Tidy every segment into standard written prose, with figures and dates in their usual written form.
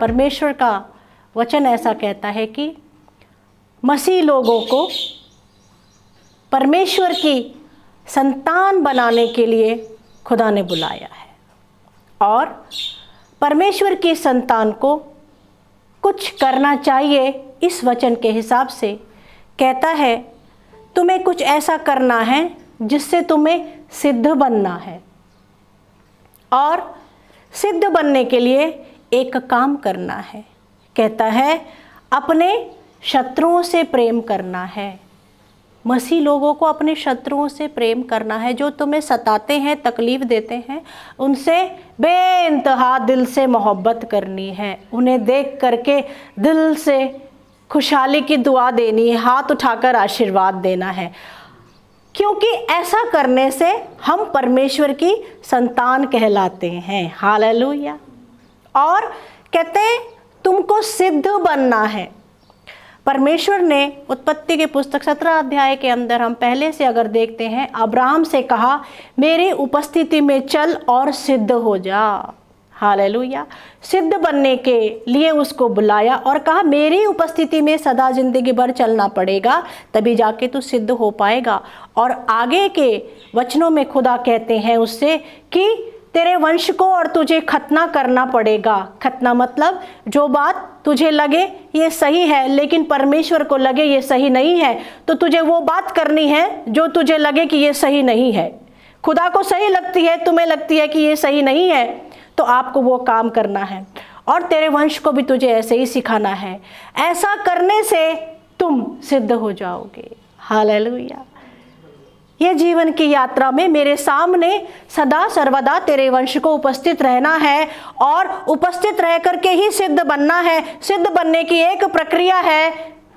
परमेश्वर का वचन ऐसा कहता है कि मसीह लोगों को परमेश्वर की संतान बनाने के लिए खुदा ने बुलाया है, और परमेश्वर की संतान को कुछ करना चाहिए। इस वचन के हिसाब से कहता है तुम्हें कुछ ऐसा करना है जिससे तुम्हें सिद्ध बनना है, और सिद्ध बनने के लिए एक काम करना है। कहता है अपने शत्रुओं से प्रेम करना है। मसीह लोगों को अपने शत्रुओं से प्रेम करना है, जो तुम्हें सताते हैं, तकलीफ़ देते हैं, उनसे बेइंतहा दिल से मोहब्बत करनी है। उन्हें देख करके दिल से खुशहाली की दुआ देनी है, हाथ उठाकर आशीर्वाद देना है, क्योंकि ऐसा करने से हम परमेश्वर की संतान कहलाते हैं। हालेलुया। और कहते हैं तुमको सिद्ध बनना है। परमेश्वर ने उत्पत्ति के पुस्तक 17 अध्याय के अंदर हम पहले से अगर देखते हैं, अब्राहम से कहा मेरी उपस्थिति में चल और सिद्ध हो जा। हालेलुया। सिद्ध बनने के लिए उसको बुलाया और कहा मेरी उपस्थिति में सदा जिंदगी भर चलना पड़ेगा, तभी जाके तू सिद्ध हो पाएगा। और आगे के वचनों में खुदा कहते हैं उससे कि तेरे वंश को और तुझे खतना करना पड़ेगा। खतना मतलब जो बात तुझे लगे ये सही है लेकिन परमेश्वर को लगे ये सही नहीं है, तो तुझे वो बात करनी है जो तुझे लगे कि ये सही नहीं है। खुदा को सही लगती है, तुम्हें लगती है कि ये सही नहीं है, तो आपको वो काम करना है। और तेरे वंश को भी तुझे ऐसे ही सिखाना है। ऐसा करने से तुम सिद्ध हो जाओगे। हालेलुया। ये जीवन की यात्रा में मेरे सामने सदा सर्वदा तेरे वंश को उपस्थित रहना है, और उपस्थित रह करके ही सिद्ध बनना है। सिद्ध बनने की एक प्रक्रिया है,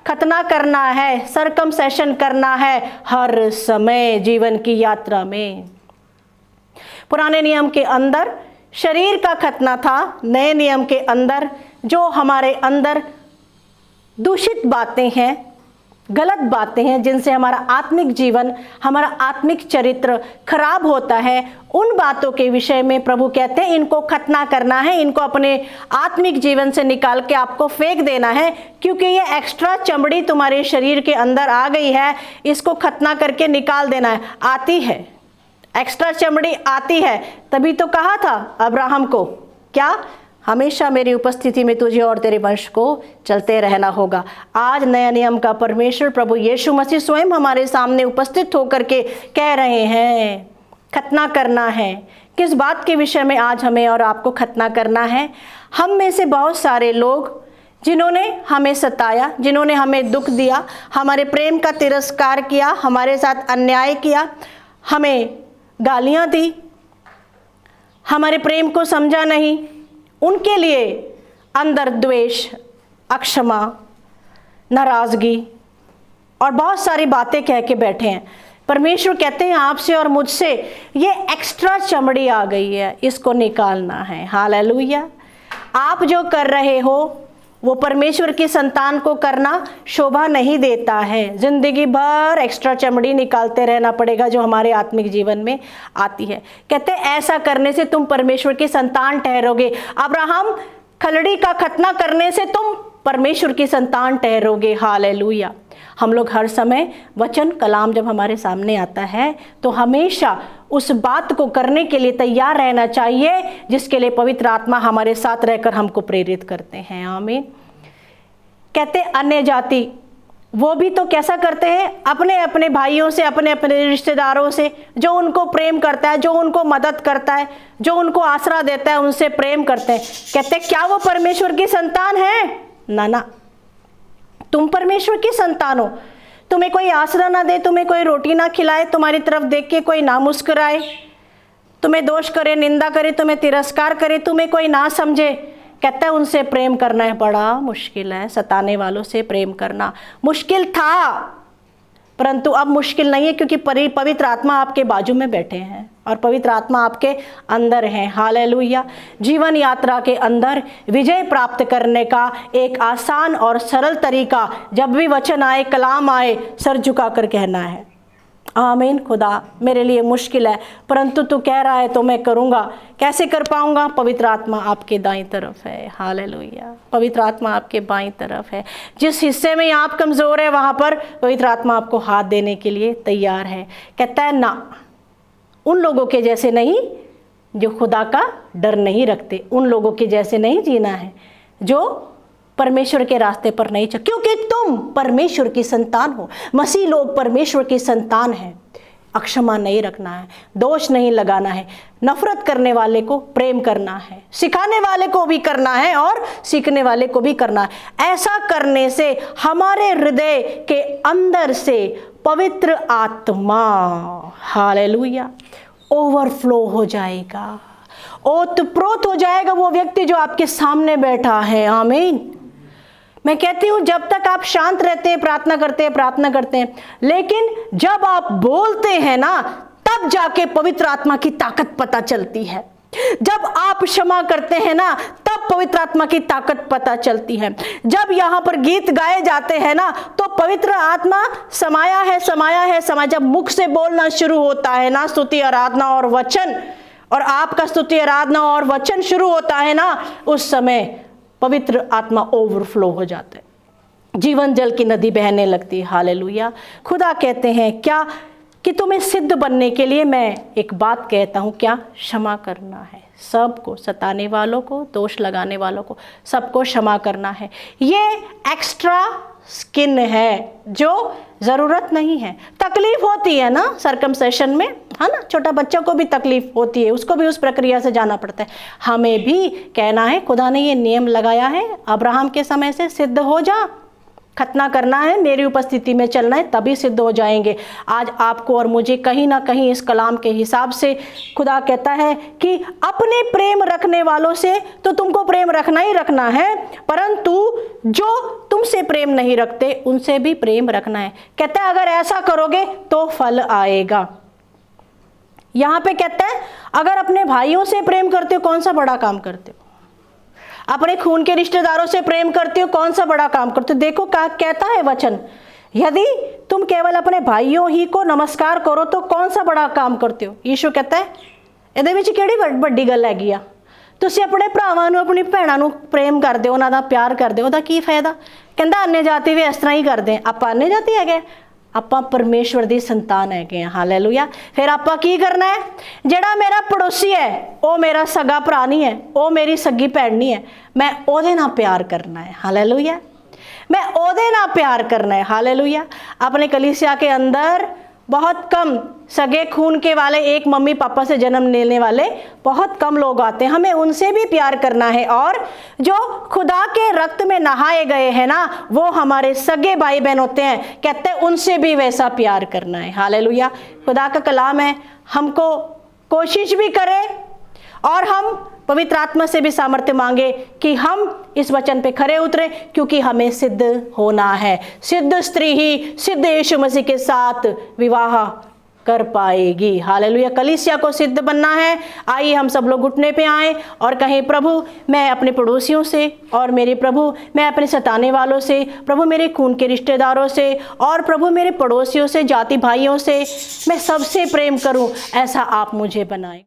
खतना करना है, सर्कमसेशन करना है हर समय जीवन की यात्रा में। पुराने नियम के अंदर शरीर का खतना था, नए नियम के अंदर जो हमारे अंदर दूषित बातें हैं, गलत बातें हैं, जिनसे हमारा आत्मिक जीवन, हमारा आत्मिक चरित्र खराब होता है, उन बातों के विषय में प्रभु कहते हैं इनको खतना करना है, इनको अपने आत्मिक जीवन से निकाल के आपको फेंक देना है, क्योंकि ये एक्स्ट्रा चमड़ी तुम्हारे शरीर के अंदर आ गई है, इसको खतना करके निकाल देना है। आती है, एक्स्ट्रा चमड़ी आती है, तभी तो कहा था अब्राहम को, क्या हमेशा मेरी उपस्थिति में तुझे और तेरे वंश को चलते रहना होगा। आज नया नियम का परमेश्वर प्रभु यीशु मसीह स्वयं हमारे सामने उपस्थित होकर के कह रहे हैं खतना करना है। किस बात के विषय में आज हमें और आपको खतना करना है? हम में से बहुत सारे लोग जिन्होंने हमें सताया, जिन्होंने हमें दुख दिया, हमारे प्रेम का तिरस्कार किया, हमारे साथ अन्याय किया, हमें गालियाँ दी, हमारे प्रेम को समझा नहीं, उनके लिए अंदर द्वेष, अक्षमा, नाराज़गी और बहुत सारी बातें कह के बैठे हैं। परमेश्वर कहते हैं आपसे और मुझसे ये एक्स्ट्रा चमड़ी आ गई है, इसको निकालना है। हालेलुया। आप जो कर रहे हो वो परमेश्वर की संतान को करना शोभा नहीं देता है। जिंदगी भर एक्स्ट्रा चमड़ी निकालते रहना पड़ेगा जो हमारे आत्मिक जीवन में आती है। कहते हैं ऐसा करने से तुम परमेश्वर की संतान ठहरोगे। अब्राहम खलड़ी का खतना करने से तुम परमेश्वर की संतान ठहरोगे। हालेलुया। हम लोग हर समय वचन कलाम जब हमारे सामने आता है तो हमेशा उस बात को करने के लिए तैयार रहना चाहिए जिसके लिए पवित्र आत्मा हमारे साथ रहकर हमको प्रेरित करते हैं। आमीन। कहते अन्य जाति वो भी तो कैसा करते हैं, अपने अपने भाइयों से, अपने अपने रिश्तेदारों से, जो उनको प्रेम करता है, जो उनको मदद करता है, जो उनको आसरा देता है, उनसे प्रेम करते हैं। कहते क्या वो परमेश्वर की संतान है? ना ना, तुम परमेश्वर की संतान हो। तुम्हें कोई आसरा ना दे, तुम्हें कोई रोटी ना खिलाए, तुम्हारी तरफ देख के कोई ना मुस्कुराए, तुम्हें दोष करे, निंदा करे, तुम्हें तिरस्कार करे, तुम्हें कोई ना समझे, कहता है उनसे प्रेम करना है बड़ा मुश्किल है। सताने वालों से प्रेम करना मुश्किल था, परंतु अब मुश्किल नहीं है, क्योंकि पवित्र आत्मा आपके बाजू में बैठे हैं और पवित्र आत्मा आपके अंदर है। हालेलुया। जीवन यात्रा के अंदर विजय प्राप्त करने का एक आसान और सरल तरीका, जब भी वचन आए, कलाम आए, सर झुकाकर कहना है। आमीन। खुदा मेरे लिए मुश्किल है, परंतु तू कह रहा है तो मैं करूँगा। कैसे कर पाऊँगा? पवित्र आत्मा आपके दाईं तरफ है। हालेलुया। पवित्र आत्मा आपके बाईं तरफ है। जिस हिस्से में आप कमज़ोर है वहाँ पर पवित्र आत्मा आपको हाथ देने के लिए तैयार है। कहता है ना, उन लोगों के जैसे नहीं जो खुदा का डर नहीं रखते, उन लोगों के जैसे नहीं जीना है जो परमेश्वर के रास्ते पर नहीं चल, क्योंकि तुम परमेश्वर की संतान हो। मसीह लोग परमेश्वर की संतान हैं। अक्षमा नहीं रखना है, दोष नहीं लगाना है, नफरत करने वाले को प्रेम करना है, सिखाने वाले को भी करना है और सीखने वाले को भी करना है। ऐसा करने से हमारे हृदय के अंदर से पवित्र आत्मा, हालेलुया, ओवरफ्लो हो जाएगा, ओतप्रोत हो जाएगा वो व्यक्ति जो आपके सामने बैठा है। आमीन। मैं कहती हूँ जब तक आप शांत रहते हैं, प्रार्थना करते हैं, लेकिन जब आप बोलते हैं ना, तब जाके पवित्र आत्मा की ताकत पता चलती है। जब आप क्षमा करते हैं ना, तब पवित्र आत्मा की ताकत पता चलती है। जब यहाँ पर गीत गाए जाते हैं ना, तो पवित्र आत्मा समाया है। जब मुख से बोलना शुरू होता है ना, स्तुति, आराधना और वचन, और आपका स्तुति, आराधना और वचन शुरू होता है ना, उस समय पवित्र आत्मा ओवरफ्लो हो जाता है, जीवन जल की नदी बहने लगती है। हालेलुया। खुदा कहते हैं क्या कि तुम्हें सिद्ध बनने के लिए मैं एक बात कहता हूँ, क्या? क्षमा करना है। सबको, सताने वालों को, दोष लगाने वालों को, सबको क्षमा करना है। ये एक्स्ट्रा स्किन है जो ज़रूरत नहीं है। तकलीफ होती है ना सर्कमसेशन में, है ना, छोटा बच्चा को भी तकलीफ होती है, उसको भी उस प्रक्रिया से जाना पड़ता है। हमें भी कहना है, खुदा ने ये नियम लगाया है अब्राहम के समय से, सिद्ध हो जा, खतना करना है, मेरी उपस्थिति में चलना है, तभी सिद्ध हो जाएंगे। आज आपको और मुझे कहीं ना कहीं इस कलाम के हिसाब से खुदा कहता है कि अपने प्रेम रखने वालों से तो तुमको प्रेम रखना ही रखना है, परंतु जो तुमसे प्रेम नहीं रखते उनसे भी प्रेम रखना है। कहता है अगर ऐसा करोगे तो फल आएगा। यहाँ पे कहता है अगर अपने भाइयों से प्रेम करते हो, कौन सा बड़ा काम करते हो? अपने खून के रिश्तेदारों से प्रेम करते हो, कौन सा बड़ा काम करते हो? देखो क्या कहता है वचन, यदि तुम केवल अपने भाइयों ही को नमस्कार करो तो कौन सा बड़ा काम करते हो? यीशु कहता है ਇਹਦੇ ਵਿੱਚ ਕਿਹੜੀ ਵੱਡੀ ਗੱਲ ਹੈਗੀ ਆ? ਤੁਸੀਂ ਆਪਣੇ ਭਰਾਵਾਂ ਨੂੰ, ਆਪਣੀ ਭੈਣਾਂ ਨੂੰ ਪ੍ਰੇਮ ਕਰਦੇ ਹੋ, ਉਹਨਾਂ ਦਾ ਪਿਆਰ ਕਰਦੇ ਹੋ, ਉਹਦਾ ਕੀ ਫਾਇਦਾ? ਕਹਿੰਦਾ अन्य जाति भी इस तरह ही करते हैं। ਆਪਾਂ अन्य जाति ਹੈਗੇ, ਆਪਾਂ परमेश्वर ਦੀ संतान ਹੈਗੇ ਆ। हालेलुया। फिर ਆਪਾਂ ਕੀ करना है? ਜਿਹੜਾ मेरा पड़ोसी है वो मेरा सगा भरा नहीं है, वो मेरी सगी भैन नहीं है, मैं ਉਹਦੇ ਨਾਲ प्यार करना है। हालेलुया। मैं ਉਹਦੇ ਨਾਲ प्यार करना है। हालेलुया। अपने कलीसिया के अंदर बहुत कम सगे खून के वाले, एक मम्मी पापा से जन्म लेने वाले बहुत कम लोग आते हैं। हमें उनसे भी प्यार करना है, और जो खुदा के रक्त में नहाए गए हैं ना, वो हमारे सगे भाई बहन होते हैं, कहते हैं उनसे भी वैसा प्यार करना है। हालेलुया। खुदा का कलाम है, हमको कोशिश भी करें और हम पवित्र आत्मा से भी सामर्थ्य मांगे कि हम इस वचन पे खरे उतरे, क्योंकि हमें सिद्ध होना है। सिद्ध स्त्री ही सिद्ध यीशु मसीह के साथ विवाह कर पाएगी। हालेलुया। कलीसिया को सिद्ध बनना है। आइए हम सब लोग घुटने पे आएं और कहें, प्रभु मैं अपने पड़ोसियों से, और मेरे प्रभु मैं अपने सताने वालों से, प्रभु मेरे खून के रिश्तेदारों से, और प्रभु मेरे पड़ोसियों से, जाति भाइयों से, मैं सबसे प्रेम करूं, ऐसा आप मुझे बनाएं।